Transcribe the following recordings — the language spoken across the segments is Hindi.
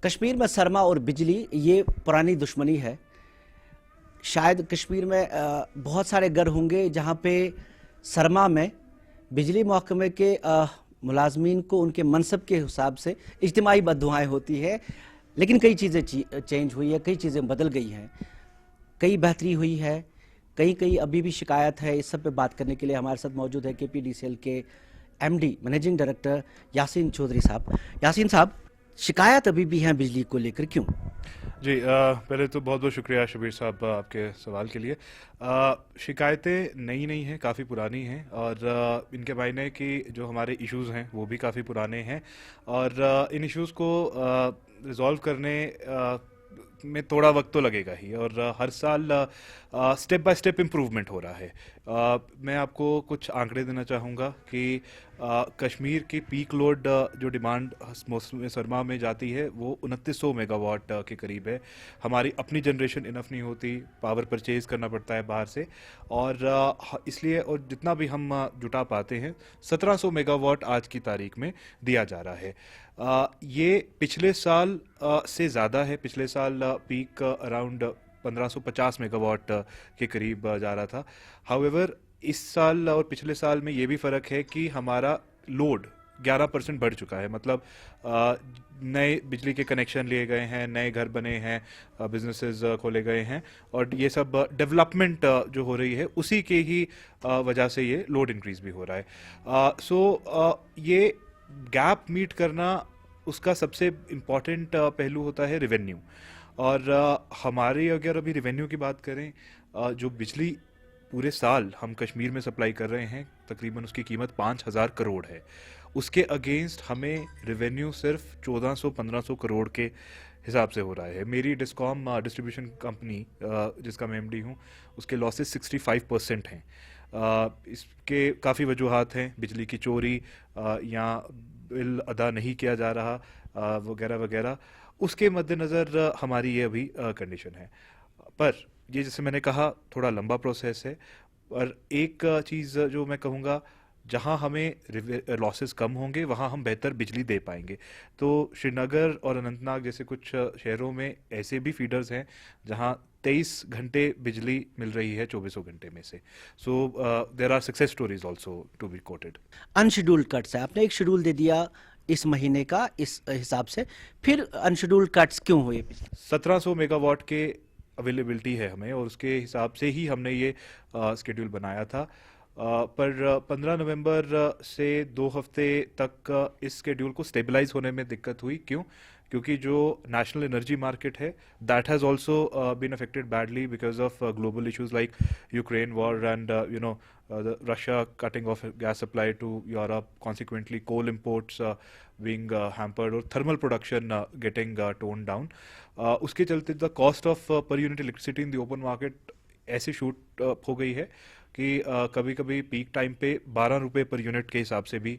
कश्मीर में सरमा और बिजली ये पुरानी दुश्मनी है। शायद कश्मीर में बहुत सारे घर होंगे जहां पे सरमा में बिजली महकमे के मुलाजमीन को उनके मनसब के हिसाब से इज्तिमाई बद्दुआएं होती है, लेकिन कई चीज़ें चेंज हुई है, कई चीज़ें बदल गई हैं, कई बेहतरी हुई है, कई कई अभी भी शिकायत है। इस सब पे बात करने के लिए हमारे साथ मौजूद है KPDCL के MD managing director Yasin Chaudhary साहब। यासीन साहब, शिकायत अभी भी है बिजली को लेकर, क्यों? जी, पहले तो बहुत बहुत शुक्रिया शबीर साहब आपके सवाल के लिए। शिकायतें नई नहीं हैं, काफ़ी पुरानी हैं, और इनके मायने कि जो हमारे इश्यूज़ हैं वो भी काफ़ी पुराने हैं, और इन इश्यूज़ को रिज़ॉल्व करने में थोड़ा वक्त तो लगेगा ही, और हर साल स्टेप बाय स्टेप इम्प्रूवमेंट हो रहा है। मैं आपको कुछ आंकड़े देना चाहूँगा कि कश्मीर की पीक लोड जो डिमांड मौसम सरमा में जाती है वो 2900 मेगावाट के करीब है। हमारी अपनी जनरेशन इनफ नहीं होती, पावर परचेज करना पड़ता है बाहर से, और इसलिए और जितना भी हम जुटा पाते हैं 1700 मेगावाट आज की तारीख में दिया जा रहा है। ये पिछले साल से ज़्यादा है। पिछले साल पीक अराउंड 1550 मेगावाट के करीब जा रहा था। हाउएवर इस साल और पिछले साल में ये भी फ़र्क है कि हमारा लोड 11% बढ़ चुका है। मतलब नए बिजली के कनेक्शन लिए गए हैं, नए घर बने हैं, बिजनेसेस खोले गए हैं, और ये सब डेवलपमेंट जो हो रही है उसी के ही वजह से ये लोड इंक्रीज भी हो रहा है। ये गैप मीट करना, उसका सबसे इम्पॉर्टेंट पहलू होता है रेवेन्यू। और हमारे अगर अभी रेवेन्यू की बात करें, जो बिजली पूरे साल हम कश्मीर में सप्लाई कर रहे हैं तकरीबन उसकी कीमत 5000 करोड़ है। उसके अगेंस्ट हमें रेवेन्यू सिर्फ 1400-1500 करोड़ के हिसाब से हो रहा है। मेरी डिस्कॉम डिस्ट्रीब्यूशन कंपनी जिसका मैं MD हूँ, उसके लॉसेस 65% हैं। इसके काफ़ी वजूहात हैं, बिजली की चोरी या बिल अदा नहीं किया जा रहा वगैरह वगैरह। उसके मद्देनज़र हमारी ये अभी कंडीशन है। पर ये जैसे मैंने कहा थोड़ा लंबा प्रोसेस है, और एक चीज़ जो मैं कहूँगा, जहाँ हमें लॉसेस कम होंगे वहाँ हम बेहतर बिजली दे पाएंगे। तो श्रीनगर और अनंतनाग जैसे कुछ शहरों में ऐसे भी फीडर्स हैं जहाँ 23 घंटे बिजली मिल रही है 24 घंटे में से। So there are success stories also to be quoted. Unscheduled cuts है, आपने एक शेड्यूल दे दिया इस महीने का इस हिसाब से, फिर अनशेड्यूल्ड कट्स क्यों हुए? 1700 मेगावाट के अवेलेबिलिटी है हमें, और उसके हिसाब से ही हमने ये स्केड्यूल बनाया था। पर 15 नवंबर से 2 हफ्ते तक इस स्केड्यूल को स्टेबलाइज होने में दिक्कत हुई। क्यों? क्योंकि जो नेशनल एनर्जी मार्केट है that has also been affected badly because of global issues like Ukraine war and Russia cutting off gas supply to Europe, consequently coal imports being hampered, or thermal production getting toned down. उसके चलते the cost of per unit electricity in the open market ऐसे शूट हो गई है कि कभी कभी पीक टाइम पे 12 रुपये पर यूनिट के हिसाब से भी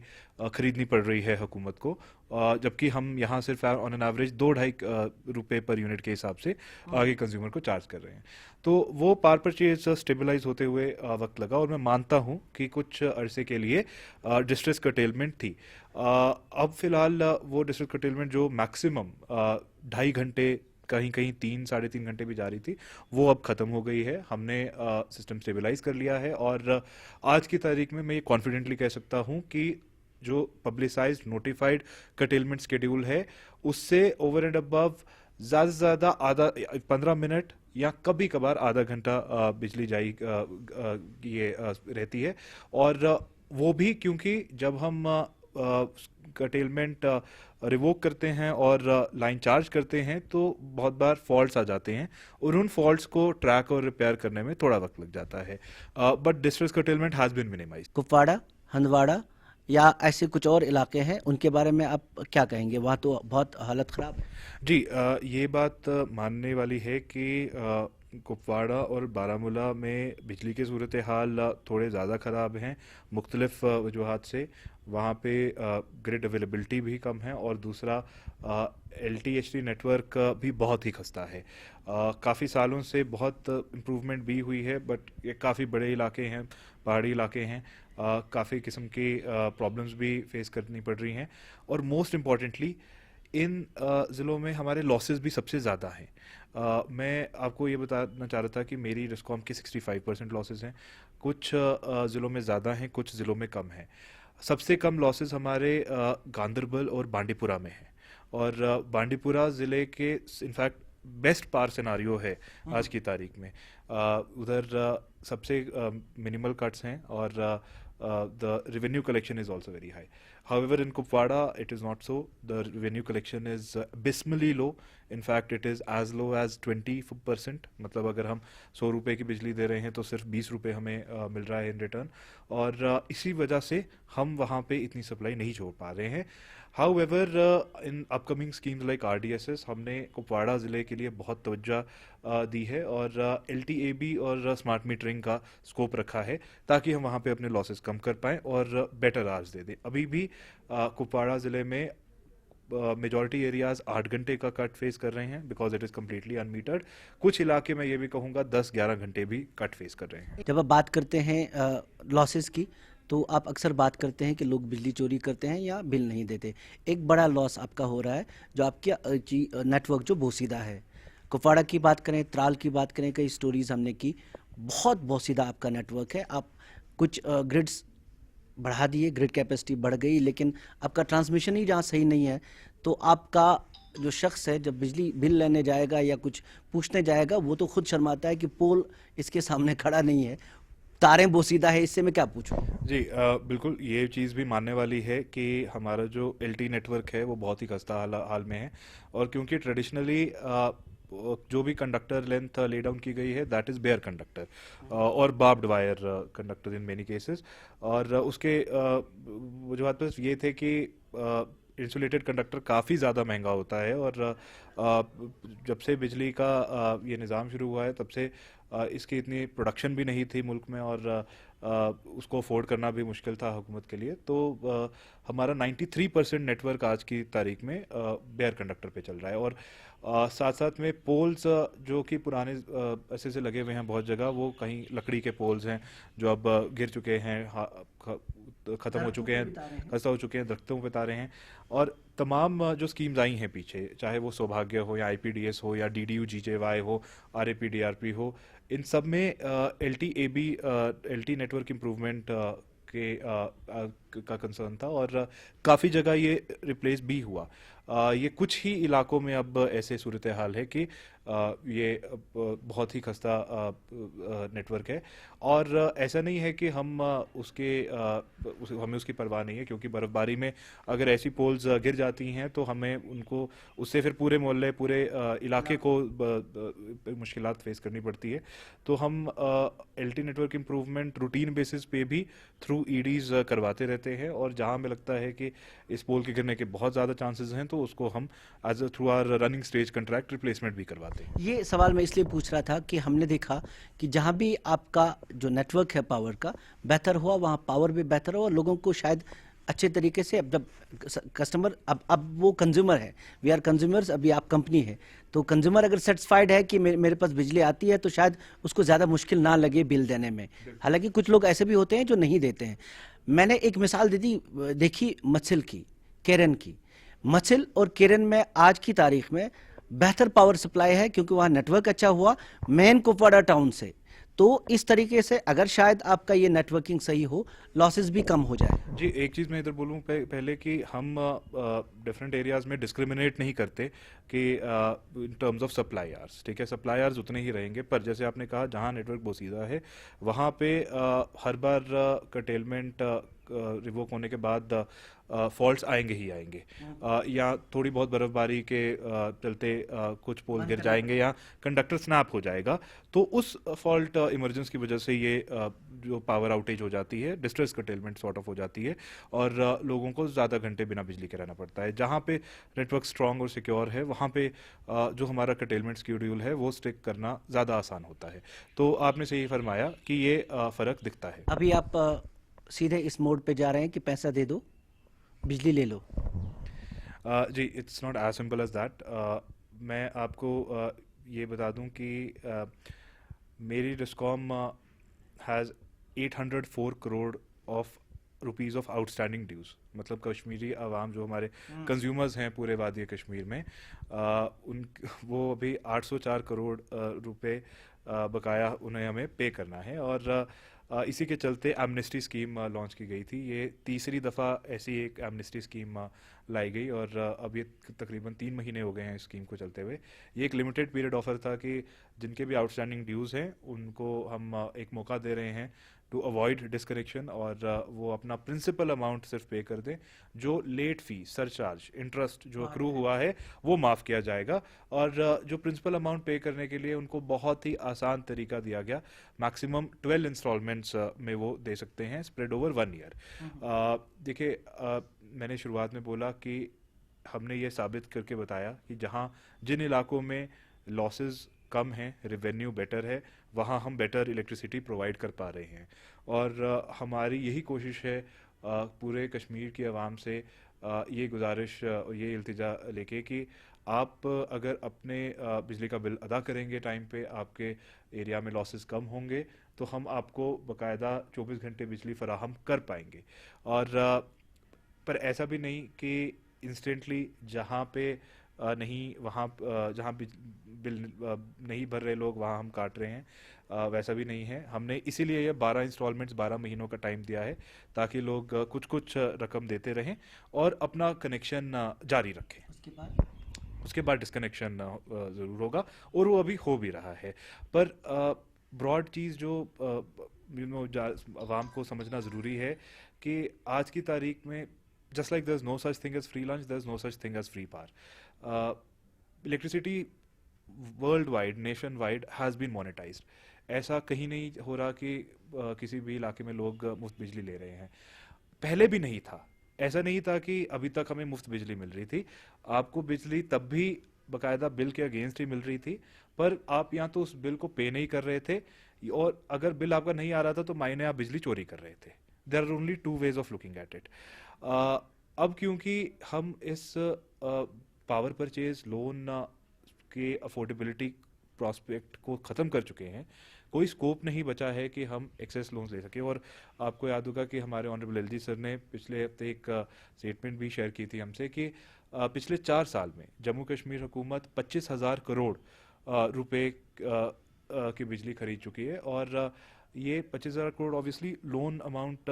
खरीदनी पड़ रही है हुकूमत को, जबकि हम यहाँ सिर्फ ऑन एन एवरेज 2-2.5 रुपये पर यूनिट के हिसाब से आगे कंज्यूमर को चार्ज कर रहे हैं। तो वो पार परचेज स्टेबलाइज होते हुए वक्त लगा, और मैं मानता हूँ कि कुछ अरसे के लिए डिस्ट्रेस कर्टेलमेंट थी। अब फिलहाल वो डिस्ट्रेस कर्टेलमेंट जो मैक्सिमम 2.5 घंटे, कहीं कहीं 3-3.5 घंटे भी जा रही थी, वो अब ख़त्म हो गई है। हमने सिस्टम स्टेबलाइज कर लिया है, और आज की तारीख में मैं ये कॉन्फिडेंटली कह सकता हूँ कि जो पब्लिसाइज्ड नोटिफाइड कर्टेलमेंट शेड्यूल है उससे ओवर एंड अबव ज़्यादा से ज़्यादा आधा 15 मिनट या कभी कभार आधा घंटा बिजली जाई ये रहती है। और वो भी क्योंकि जब हम कर्टेलमेंट रिवोक करते हैं और लाइन चार्ज करते हैं तो बहुत बार फॉल्ट्स आ जाते हैं, और उन फॉल्ट्स को ट्रैक और रिपेयर करने में थोड़ा वक्त लग जाता है। But distress curtailment has been minimize. Kupwara, Handwara या ऐसे कुछ और इलाके हैं, उनके बारे में आप क्या कहेंगे? वहाँ तो बहुत हालत ख़राब है। जी, ये बात मानने वाली है कि कुपवाड़ा और बारामूला में बिजली के सूरत हाल थोड़े ज़्यादा ख़राब हैं मुख्तलिफ वजूहात से। वहाँ पे ग्रिड अवेलेबिलिटी भी कम है, और दूसरा LTHT नेटवर्क भी बहुत ही खस्ता है। काफ़ी सालों से बहुत इम्प्रूवमेंट भी हुई है, बट ये काफ़ी बड़े इलाके हैं, पहाड़ी इलाके हैं, काफ़ी किस्म की प्रॉब्लम्स भी फेस करनी पड़ रही हैं। और मोस्ट इम्पॉर्टेंटली इन ज़िलों में हमारे लॉसेस भी सबसे ज़्यादा हैं। मैं आपको ये बताना चाह रहा था कि मेरी डिस्कॉम के 65% लॉसेस हैं। कुछ ज़िलों में ज़्यादा हैं, कुछ ज़िलों में कम हैं। सबसे कम लॉसेस हमारे गांदरबल और बांडीपुरा में हैं। और बांडीपुरा ज़िले के इनफैक्ट बेस्ट पार सिनारियो है आज की तारीख में। उधर सबसे मिनिमल कट्स हैं और the revenue collection is also very high. However, in Kupwara, it is not so. The revenue collection is abysmally low. In fact, it is as low as 20%. मतलब अगर हम 100 रुपए की बिजली दे रहे हैं तो सिर्फ 20 रुपए हमें मिल रहा है इन रिटर्न। और इसी वजह से हम वहाँ पे इतनी सप्लाई नहीं छोड़ पा रहे हैं। However, in upcoming schemes like RDSS, हमने कुपवाड़ा ज़िले के लिए बहुत तवज्जो दी है और LTAB और स्मार्ट मीटरिंग का स्कोप रखा है ताकि हम वहाँ पे अपने लॉसेस कम कर पाएँ और बेटर आवर्स दे दें। अभी भी कुपवाड़ा ज़िले में मेजॉरिटी एरियाज 8 घंटे का कट फेस कर रहे हैं बिकॉज इट इज़ कम्प्लीटली अनमीटर्ड। कुछ इलाके मैं ये भी कहूँगा 10-11 घंटे भी कट फेस कर रहे हैं। जब आप बात करते हैं लॉसेस की, तो आप अक्सर बात करते हैं कि लोग बिजली चोरी करते हैं या बिल नहीं देते। एक बड़ा लॉस आपका हो रहा है जो आपके नेटवर्क जो बोसीदा है। कुपवाड़ा की बात करें, त्राल की बात करें, कई स्टोरीज हमने की, बहुत बोसीदा आपका नेटवर्क है। आप कुछ ग्रिड्स बढ़ा दिए, ग्रिड कैपेसिटी बढ़ गई, लेकिन आपका ट्रांसमिशन ही जहाँ सही नहीं है, तो आपका जो शख्स है जब बिजली बिल लेने जाएगा या कुछ पूछने जाएगा वो तो खुद शर्माता है कि पोल इसके सामने खड़ा नहीं है, तारें बोसीदा है, इससे मैं क्या पूछूं। जी बिल्कुल ये चीज़ भी मानने वाली है कि हमारा जो एलटी नेटवर्क है वो बहुत ही खस्ता हाल में है। और क्योंकि ट्रेडिशनली जो भी कंडक्टर लेंथ ले डाउन की गई है दैट इज़ बेयर कंडक्टर और barbed wire conductor in many cases. और उसके वजूहत बस ये थे कि इंसुलेटेड कंडक्टर काफ़ी ज़्यादा महंगा होता है और जब से बिजली का ये निज़ाम शुरू हुआ है तब से इसकी इतनी प्रोडक्शन भी नहीं थी मुल्क में और उसको अफोर्ड करना भी मुश्किल था हुकूमत के लिए। तो हमारा 93% नेटवर्क आज की तारीख में बेयर कंडक्टर पे चल रहा है। और साथ साथ में पोल्स जो कि पुराने ऐसे से लगे हुए हैं बहुत जगह, वो कहीं लकड़ी के पोल्स हैं जो अब गिर चुके हैं, ख़त्म हो चुके हैं, खस्ता हो चुके हैं, दरख्तों पे तारे हैं। और तमाम जो स्कीम्स आई हैं पीछे, चाहे वो सौभाग्य हो या आईपीडीएस हो या डीडीयू जीजेवाई हो, आरएपी डीआरपी हो, इन सब में एलटीएबी एलटी नेटवर्क इम्प्रूवमेंट का कंसर्न था और काफ़ी जगह ये रिप्लेस भी हुआ। ये कुछ ही इलाकों में अब ऐसे सूरत हाल है कि ये बहुत ही खस्ता नेटवर्क है। और ऐसा नहीं है कि हम हमें उसकी परवाह नहीं है, क्योंकि बर्फ़बारी में अगर ऐसी पोल्स गिर जाती हैं तो हमें उनको उससे फिर पूरे मोहल्ले पूरे इलाके को मुश्किलात फेस करनी पड़ती है। तो हम LT network improvement routine basis पे भी थ्रू ईडीज करवाते रहते हैं और जहां हमें लगता है कि इस पोल के गिरने के बहुत ज़्यादा चांसेस हैं तो उसको हम as through our running stage contract replacement भी करवाते हैं। ये सवाल मैं इसलिए पूछ रहा था कि हमने देखा कि जहाँ भी आपका जो नेटवर्क है पावर का बेहतर हुआ, वहाँ पावर भी बेहतर हुआ, लोगों को शायद अच्छे तरीके से, अब जब कस्टमर, अब वो कंज्यूमर है, वी आर कंज्यूमर्स, अभी आप कंपनी है, तो कंज्यूमर अगर सेटिस्फाइड है कि मेरे पास बिजली आती है तो शायद उसको ज़्यादा मुश्किल ना लगे बिल देने में। हालांकि कुछ लोग ऐसे भी होते हैं जो नहीं देते हैं। मैंने एक मिसाल देखी मत्सिल की, केरन की। मत्सिल और केरन में आज की तारीख में बेहतर पावर सप्लाई है क्योंकि वहाँ नेटवर्क अच्छा हुआ मेन कुपवाड़ा टाउन से। तो इस तरीके से अगर शायद आपका ये नेटवर्किंग सही हो, लॉसेस भी कम हो जाए। जी एक चीज़ मैं इधर बोलूँ पहले कि हम डिफरेंट एरियाज़ में डिस्क्रिमिनेट नहीं करते कि इन टर्म्स ऑफ सप्लायर्स, ठीक है, सप्लायर्स उतने ही रहेंगे, पर जैसे आपने कहा जहाँ नेटवर्क बोसीदा है वहाँ पे हर बार कर्टेलमेंट रिवोक होने के बाद फॉल्ट्स आएंगे ही आएंगे। या थोड़ी बहुत बर्फबारी के चलते कुछ पोल गिर जाएंगे या कंडक्टर स्नैप हो जाएगा, तो उस फॉल्ट इमरजेंसी की वजह से ये जो पावर आउटेज हो जाती है, डिस्ट्रेस कर्टेलमेंट सॉर्ट ऑफ हो जाती है और लोगों को ज़्यादा घंटे बिना बिजली के रहना पड़ता है। जहाँ पे नेटवर्क स्ट्रांग और सिक्योर है वहाँ पे जो हमारा कर्टेलमेंट शेड्यूल है वो स्टिक करना ज़्यादा आसान होता है। तो आपने सही फरमाया कि ये फ़र्क दिखता है। अभी आप सीधे इस मोड पे जा रहे हैं कि पैसा दे दो, बिजली ले लो। जी it's not as simple as that. मैं आपको ये बता दूं कि मेरी discom has 804 crore of rupees of outstanding dues. मतलब कश्मीरी आवाम जो हमारे कंज्यूमर्स हैं पूरे वादी कश्मीर में, उन वो अभी 804 करोड़ रुपए बकाया उन्हें हमें पे करना है। और इसी के चलते एमनेस्टी स्कीम लॉन्च की गई थी। ये तीसरी दफ़ा ऐसी एक एमनेस्टी स्कीम लाई गई, और अब ये तकरीबन 3 महीने हो गए हैं इस स्कीम को चलते हुए। ये एक लिमिटेड पीरियड ऑफर था कि जिनके भी आउटस्टैंडिंग ड्यूज़ हैं उनको हम एक मौका दे रहे हैं टू अवॉइड डिस्कनेक्शन, और वो अपना प्रिंसिपल अमाउंट सिर्फ पे कर दें। जो लेट फी, सरचार्ज, इंटरेस्ट जो अक्रू हुआ है वो माफ़ किया जाएगा। और जो प्रिंसिपल अमाउंट पे करने के लिए उनको बहुत ही आसान तरीका दिया गया। मैक्सिमम 12 इंस्टॉलमेंट्स में वो दे सकते हैं, स्प्रेड ओवर 1 ईयर। देखिए, मैंने शुरुआत में बोला कि हमने ये साबित करके बताया कि जहाँ जिन इलाकों में लॉसेस कम हैं, रेवेन्यू बेटर है, वहाँ हम बेटर इलेक्ट्रिसिटी प्रोवाइड कर पा रहे हैं। और हमारी यही कोशिश है पूरे कश्मीर की आवाम से, ये गुजारिश और ये इल्तिजा लेके कि आप अगर अपने बिजली का बिल अदा करेंगे टाइम पे, आपके एरिया में लॉसेस कम होंगे, तो हम आपको बाकायदा 24 घंटे बिजली फराहम कर पाएंगे। और पर ऐसा भी नहीं कि इंस्टेंटली जहाँ पे नहीं, वहाँ जहाँ बिल नहीं भर रहे लोग वहाँ हम काट रहे हैं, वैसा भी नहीं है। हमने इसीलिए ये 12 इंस्टॉलमेंट्स 12 महीनों का टाइम दिया है, ताकि लोग कुछ कुछ रकम देते रहें और अपना कनेक्शन जारी रखें। उसके बाद डिस्कनेक्शन ज़रूर होगा, और वो अभी हो भी रहा है। पर ब्रॉड चीज़ जो आवाम को समझना ज़रूरी है कि आज की तारीख में just like there's no such thing as free lunch, there's no such thing as free power. Electricity worldwide, nationwide has been monetized. ऐसा कहीं नहीं हो रहा कि किसी भी इलाके में लोग मुफ्त बिजली ले रहे हैं। पहले भी नहीं था, ऐसा नहीं था कि अभी तक हमें मुफ्त बिजली मिल रही थी। आपको बिजली तब भी बाकायदा बिल के अगेंस्ट ही मिल रही थी, पर आप या तो उस बिल को पे नहीं कर रहे थे, और अगर बिल आपका नहीं आ रहा था तो मायने आप बिजली चोरी कर रहे थे। There are only 2 ways of looking at it. अब क्योंकि हम इस पावर परचेज लोन के अफोर्डेबिलिटी प्रॉस्पेक्ट को ख़त्म कर चुके हैं, कोई स्कोप नहीं बचा है कि हम एक्सेस लोन्स ले सकें। और आपको याद होगा कि हमारे ऑनरेबल एलजी सर ने पिछले हफ्ते एक स्टेटमेंट भी शेयर की थी हमसे कि पिछले 4 साल में जम्मू कश्मीर हुकूमत 25,000 करोड़ रुपए की बिजली खरीद चुकी है। और ये 25,000 करोड़ ऑब्वियसली लोन अमाउंट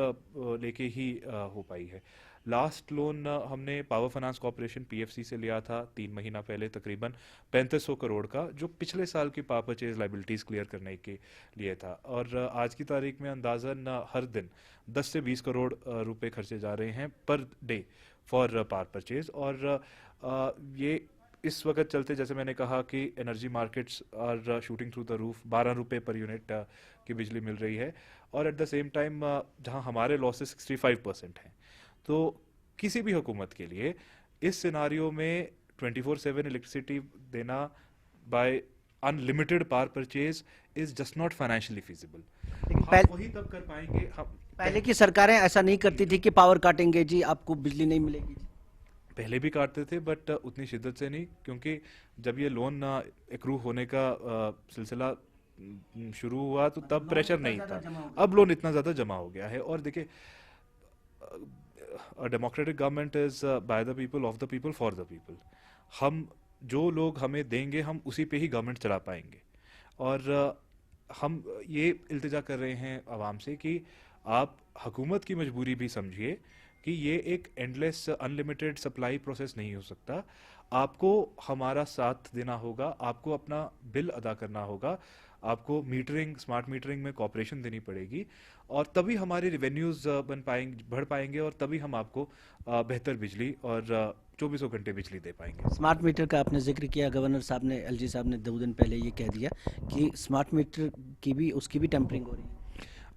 लेके ही हो पाई है। लास्ट लोन हमने पावर फाइनेंस कॉर्पोरेशन पीएफसी से लिया था 3 महीना पहले, तकरीबन 3500 करोड़ का, जो पिछले साल की पावर परचेज लाइबिलिटीज़ क्लियर करने के लिए था। और आज की तारीख में अंदाज़न हर दिन 10 से 20 करोड़ रुपए खर्चे जा रहे हैं per day for power purchase. और ये इस वक्त चलते, जैसे मैंने कहा कि energy markets are shooting through the roof, 12 रुपये पर यूनिट की बिजली मिल रही है। और एट द सेम टाइम जहां हमारे लॉसेस 65% हैं, तो किसी भी हुकूमत के लिए इस सिनारियो में 24/7 इलेक्ट्रिसिटी देना by unlimited power purchase is just not financially feasible. हम वही तब कर पाएंगे। हम पहले की सरकारें ऐसा नहीं करती थी कि पावर काटेंगे जी, आपको बिजली नहीं मिलेगी जी। पहले भी काटते थे, बट उतनी शिद्दत से नहीं, क्योंकि जब ये लोन एक्रू होने का सिलसिला शुरू हुआ तो तब प्रेशर नहीं था। अब लोन इतना ज़्यादा जमा हो गया है। और देखिए, democratic government is by the people, of the people, for the people. हम जो लोग हमें देंगे हम उसी पे ही गवर्नमेंट चला पाएंगे। और हम ये इल्तिजा कर रहे हैं आवाम से कि आप हुकूमत की मजबूरी भी समझिए कि ये एक एंडलेस अनलिमिटेड सप्लाई प्रोसेस नहीं हो सकता। आपको हमारा साथ देना होगा, आपको अपना बिल अदा करना होगा, आपको मीटरिंग, स्मार्ट मीटरिंग में कॉपरेशन देनी पड़ेगी, और तभी हमारे रेवेन्यूज़ बढ़ पाएंगे, और तभी हम आपको बेहतर बिजली और 24 घंटे बिजली दे पाएंगे। स्मार्ट मीटर का आपने जिक्र किया, गवर्नर साहब ने, एलजी साहब ने 2 दिन पहले ये कह दिया कि स्मार्ट मीटर की भी, उसकी भी टेम्परिंग हो रही है।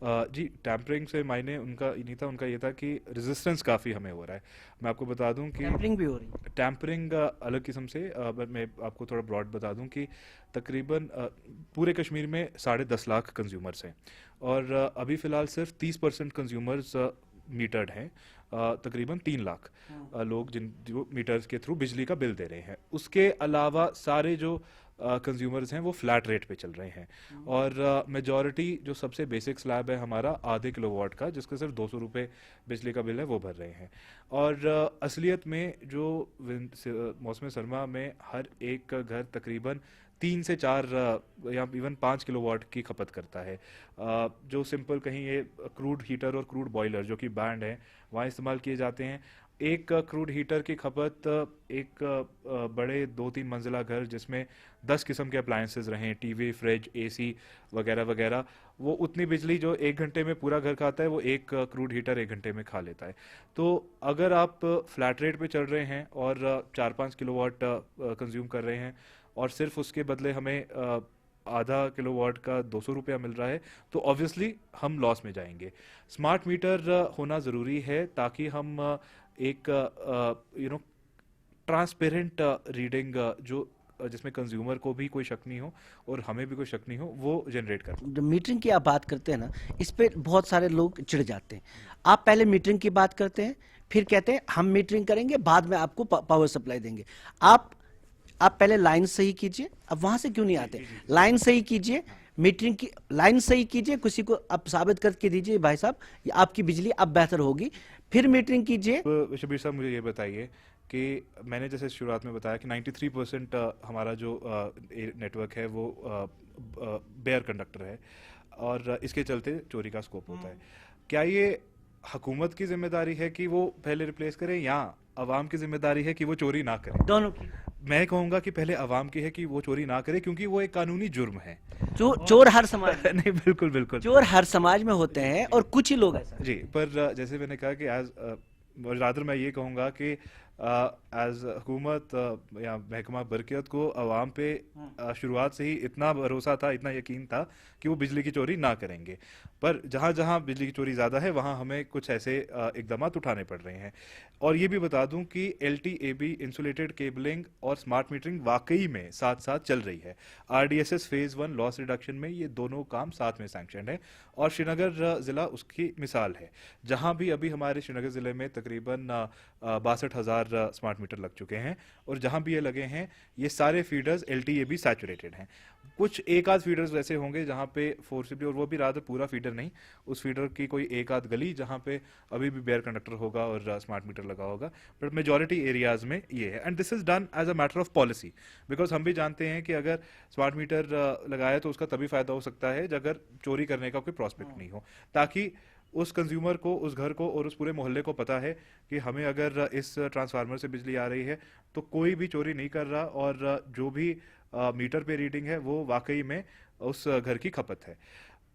जी, टैम्परिंग से मायने उनका ये नहीं था, उनका ये था कि रेजिस्टेंस काफ़ी हमें हो रहा है। मैं आपको बता दूं कि टेम्परिंग भी हो रही है। टैम्परिंग अलग किस्म से, मैं आपको थोड़ा ब्रॉड बता दूं कि तकरीबन पूरे कश्मीर में 10.5 लाख कंज्यूमर्स हैं, और अभी फ़िलहाल सिर्फ 30% कंज्यूमर्स मीटर्ड हैं। तकरीबन 3 लाख लोग जो मीटर्स के थ्रू बिजली का बिल दे रहे हैं। उसके अलावा सारे जो कंज्यूमर्स हैं वो फ्लैट रेट पे चल रहे हैं, और मेजॉरिटी जो सबसे बेसिक स्लैब है हमारा आधे किलोवाट का, जिसका सिर्फ 200 रुपये बिजली का बिल है, वो भर रहे हैं। और असलियत में जो मौसम सरमा में हर एक का घर तकरीबन 3 से 4 या इवन 5 किलोवाट की खपत करता है। जो सिंपल कहीं ये क्रूड हीटर और क्रूड बॉयलर जो कि बैंड है वहाँ इस्तेमाल किए जाते हैं। एक क्रूड हीटर की खपत एक बड़े 2-3 मंजिला घर जिसमें 10 किस्म के अप्लायंसेस रहें, टीवी, फ्रिज, एसी वगैरह वगैरह, वो उतनी बिजली जो 1 घंटे में पूरा घर खाता है वो एक क्रूड हीटर 1 घंटे में खा लेता है। तो अगर आप फ्लैट रेट पे चल रहे हैं और 4-5 किलोवाट कंज्यूम कर रहे हैं और सिर्फ उसके बदले हमें आधा किलोवाट का 200 रुपया मिल रहा है, तो ऑब्वियसली हम लॉस में जाएंगे। स्मार्ट मीटर होना ज़रूरी है ताकि हम एक ट्रांसपेरेंट रीडिंग जो जिसमें कंज्यूमर को भी कोई शक नहीं हो और हमें भी कोई शक नहीं हो, वो जनरेट कर। जब मीटरिंग की आप बात करते हैं ना, इस पे बहुत सारे लोग चिढ़ जाते हैं। आप पहले मीटरिंग की बात करते हैं, फिर कहते हैं हम मीटरिंग करेंगे, बाद में आपको पावर सप्लाई देंगे। आप पहले लाइन सही कीजिए, अब वहां से क्यों नहीं आते? लाइन सही कीजिए, मीटरिंग की लाइन सही कीजिए, किसी को आप साबित करके दीजिए भाई साहब ये आपकी बिजली अब बेहतर होगी, फिर मीटरिंग कीजिए। अब शबीर साहब मुझे ये बताइए कि मैंने जैसे शुरुआत में बताया कि 93% हमारा जो नेटवर्क है वो बेयर कंडक्टर है, और इसके चलते चोरी का स्कोप होता है। क्या ये हुकूमत की जिम्मेदारी है कि वो पहले रिप्लेस करें, या अवाम की जिम्मेदारी है कि वो चोरी ना करें? दोनों की। मैं कहूंगा कि पहले अवाम की है कि वो चोरी ना करे, क्योंकि वो एक कानूनी जुर्म है। चोर हर समाज में नहीं, बिल्कुल बिल्कुल। चोर हर समाज में होते हैं और कुछ ही लोग ऐसा। जी, पर जैसे मैंने कहा कि एज रादर मैं ये कहूँगा कि एज हुकूमत या महकमा बरक़ियत को अवाम पे शुरुआत से ही इतना भरोसा था, इतना यकीन था कि वो बिजली की चोरी ना करेंगे। पर जहाँ जहाँ बिजली की चोरी ज़्यादा है वहाँ हमें कुछ ऐसे इकदाम उठाने पड़ रहे हैं। और ये भी बता दूं कि LTAB इंसुलेटेड केबलिंग और स्मार्ट मीटरिंग वाकई में साथ साथ चल रही है। RDSS फेज़ 1 लॉस रिडक्शन में ये दोनों काम साथ में सैंक्शन है, और श्रीनगर ज़िला उसकी मिसाल है, जहाँ भी अभी हमारे श्रीनगर ज़िले में तकरीबन 62,000 स्मार्ट मीटर लग चुके हैं, और जहाँ भी ये लगे हैं ये सारे फीडर्स LTAB सैचुरेटेड हैं। कुछ एक आध फीडर्स वैसे होंगे जहाँ पे फोर्सिबली, और वो भी रादर पूरा फीडर नहीं, उस फीडर की कोई एक आध गली जहाँ पे अभी भी बेयर कंडक्टर होगा और स्मार्ट मीटर लगा होगा, बट मेजॉरिटी एरियाज में ये है। And this is done as a matter of policy, because हम भी जानते हैं कि अगर स्मार्ट मीटर लगाया तो उसका तभी फायदा हो सकता है अगर चोरी करने का कोई प्रॉस्पेक्ट नहीं हो, ताकि उस कंज्यूमर को, उस घर को और उस पूरे मोहल्ले को पता है कि हमें अगर इस ट्रांसफार्मर से बिजली आ रही है तो कोई भी चोरी नहीं कर रहा, और जो भी मीटर पे रीडिंग है वो वाकई में उस घर की खपत है।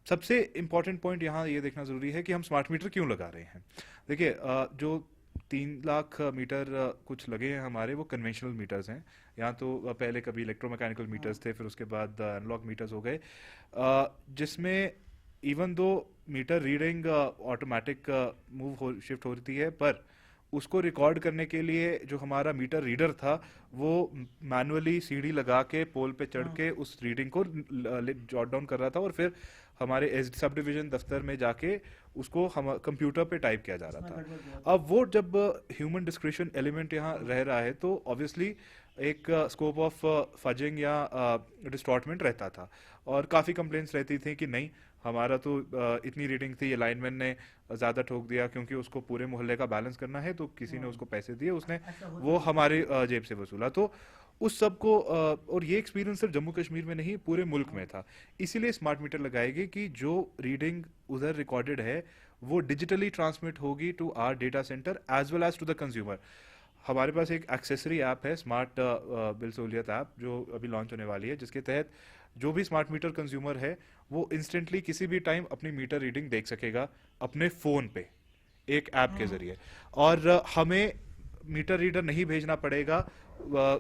सबसे इम्पॉर्टेंट पॉइंट यहाँ ये देखना ज़रूरी है कि हम स्मार्ट मीटर क्यों लगा रहे हैं। देखिए, जो 3 लाख मीटर कुछ लगे हैं हमारे, वो कन्वेंशनल मीटर्स हैं। यहाँ तो पहले कभी इलेक्ट्रोमैकेनिकल मीटर्स थे, फिर उसके बाद एनालॉग मीटर्स हो गए, जिसमें even though meter reading automatic shift होती है, पर उसको रिकॉर्ड करने के लिए जो हमारा मीटर रीडर था वो मैनुअली सीढ़ी लगा के पोल पे चढ़ के उस रीडिंग को जॉट डाउन कर रहा था, और फिर हमारे सब डिवीजन दफ्तर में जाके उसको हम कंप्यूटर पे टाइप किया जा रहा था। अब वो जब ह्यूमन डिस्क्रिशन एलिमेंट यहाँ रह रहा है तो ऑब्वियसली एक स्कोप ऑफ फजिंग या डिस्टॉर्टमेंट रहता था, और काफ़ी कंप्लेंट्स रहती थी कि नहीं, हमारा तो इतनी रीडिंग थी, ये लाइनमैन ने ज़्यादा ठोक दिया क्योंकि उसको पूरे मोहल्ले का बैलेंस करना है, तो किसी ने उसको पैसे दिए, उसने वो हमारे जेब से वसूला। तो उस सब को और ये एक्सपीरियंस सिर्फ जम्मू कश्मीर में नहीं पूरे मुल्क में था। इसीलिए स्मार्ट मीटर लगाएगी कि जो रीडिंग उधर रिकॉर्डेड है वो डिजिटली ट्रांसमिट होगी to our data centre as well as to the consumer. हमारे पास एक एक्सेसरी ऐप है, स्मार्ट बिल सहूलियत ऐप, जो अभी लॉन्च होने वाली है, जिसके तहत जो भी स्मार्ट मीटर कंज्यूमर है वो इंस्टेंटली किसी भी टाइम अपनी मीटर रीडिंग देख सकेगा अपने फ़ोन पे एक ऐप के ज़रिए, और हमें मीटर रीडर नहीं भेजना पड़ेगा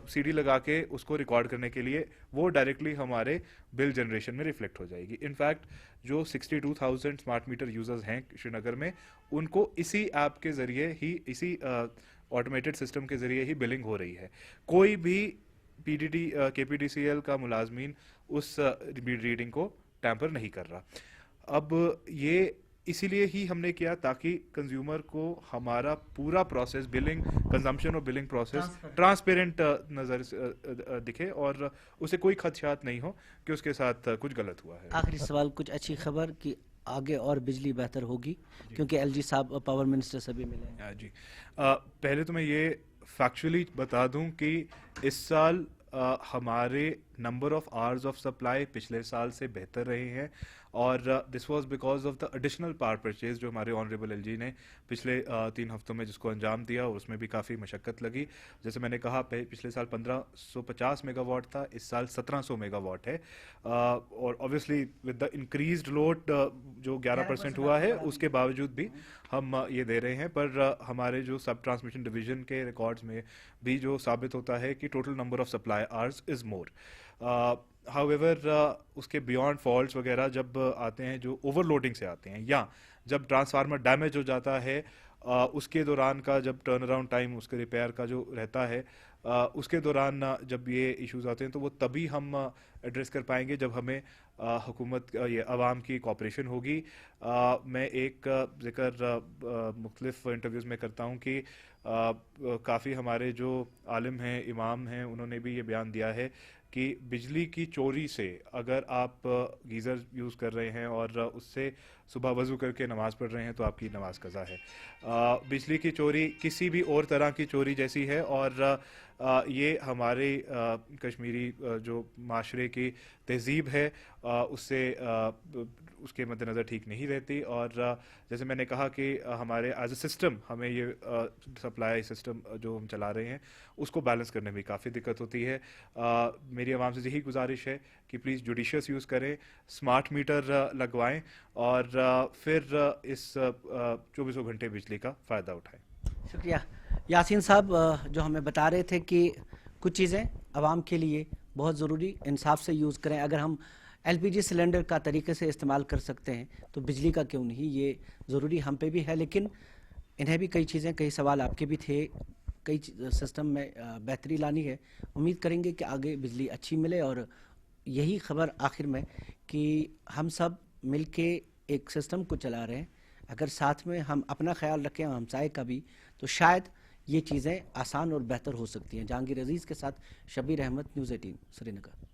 सीडी लगा के उसको रिकॉर्ड करने के लिए, वो डायरेक्टली हमारे बिल जनरेशन में रिफ्लेक्ट हो जाएगी। इनफैक्ट जो 62,000 स्मार्ट मीटर यूजर्स हैं श्रीनगर में, उनको इसी ऐप के ज़रिए ही, इसी ऑटोमेटेड सिस्टम के ज़रिए ही बिलिंग हो रही है। कोई भी PDD KPDCL का मुलाजमीन उस रीडिंग को टैंपर नहीं कर रहा। अब ये इसीलिए ही हमने किया ताकि कंज्यूमर को हमारा पूरा प्रोसेस, बिलिंग, कंजम्पशन और बिलिंग प्रोसेस ट्रांसपेरेंट नज़र दिखे और उसे कोई खदशात नहीं हो कि उसके साथ कुछ गलत हुआ है। आखिरी सवाल, कुछ अच्छी खबर कि आगे और बिजली बेहतर होगी, क्योंकि एलजी साहब पावर मिनिस्टर से भी मिले हैं। जी, पहले तो मैं ये फैक्चुअली बता दूं कि इस साल हमारे number of hours of supply पिछले साल से बेहतर रहे हैं और this was because of the additional power purchase जो हमारे ऑनरेबल एलजी ने पिछले 3 हफ्तों में जिसको अंजाम दिया और उसमें भी काफ़ी मशक्क़त लगी। जैसे मैंने कहा पिछले साल 1550 मेगावाट था, इस साल 1700 मेगावाट है और obviously with the increased load जो 11% हुआ है उसके बावजूद भी हम ये दे रहे हैं। पर हमारे जो सब ट्रांसमिशन डिवीजन के रिकॉर्ड्स में भी जो साबित होता है कि total number of supply hours is more. However उसके बियॉन्ड फॉल्ट्स वगैरह जब आते हैं जो ओवरलोडिंग से आते हैं या जब ट्रांसफार्मर डैमेज हो जाता है उसके दौरान का जब टर्न अराउंड टाइम उसके रिपेयर का जो रहता है उसके दौरान जब ये इश्यूज आते हैं तो वो तभी हम एड्रेस कर पाएंगे जब हमें हुकूमत ये आवाम की कॉपरेशन होगी। मैं एक ज़िक्र मुख्तलिफ इंटरव्यूज़ में करता हूँ कि काफ़ी हमारे जो आलिम हैं, इमाम हैं, उन्होंने भी ये बयान दिया है कि बिजली की चोरी से अगर आप गीज़र यूज़ कर रहे हैं और उससे सुबह वज़ू करके नमाज़ पढ़ रहे हैं तो आपकी नमाज कज़ा है। बिजली की चोरी किसी भी और तरह की चोरी जैसी है और ये हमारे कश्मीरी जो माशरे की तहज़ीब है उससे उसके मद्देनज़र ठीक नहीं रहती और जैसे मैंने कहा कि हमारे एज अ सिस्टम हमें ये सप्लाई सिस्टम जो हम चला रहे हैं उसको बैलेंस करने में काफ़ी दिक्कत होती है। मेरी आवाम से यही गुजारिश है कि प्लीज़ जुडिशियस यूज़ करें, स्मार्ट मीटर लगवाएं और फिर इस 24 घंटे बिजली का फ़ायदा उठाएं। शुक्रिया यासीन साहब, जो हमें बता रहे थे कि कुछ चीज़ें आवाम के लिए बहुत ज़रूरी इंसाफ से यूज़ करें। अगर हम एलपीजी सिलेंडर का तरीके से इस्तेमाल कर सकते हैं तो बिजली का क्यों नहीं, ये ज़रूरी हम पे भी है। लेकिन इन्हें भी कई चीज़ें, कई सवाल आपके भी थे, कई सिस्टम में बेहतरी लानी है। उम्मीद करेंगे कि आगे बिजली अच्छी मिले और यही खबर आखिर में कि हम सब मिल के एक सिस्टम को चला रहे हैं। अगर साथ में हम अपना ख्याल रखें और हमसाए का भी, तो शायद ये चीज़ें आसान और बेहतर हो सकती हैं। जहांगीर अजीज़ के साथ शबीर अहमद, न्यूज़ 18 श्रीनगर।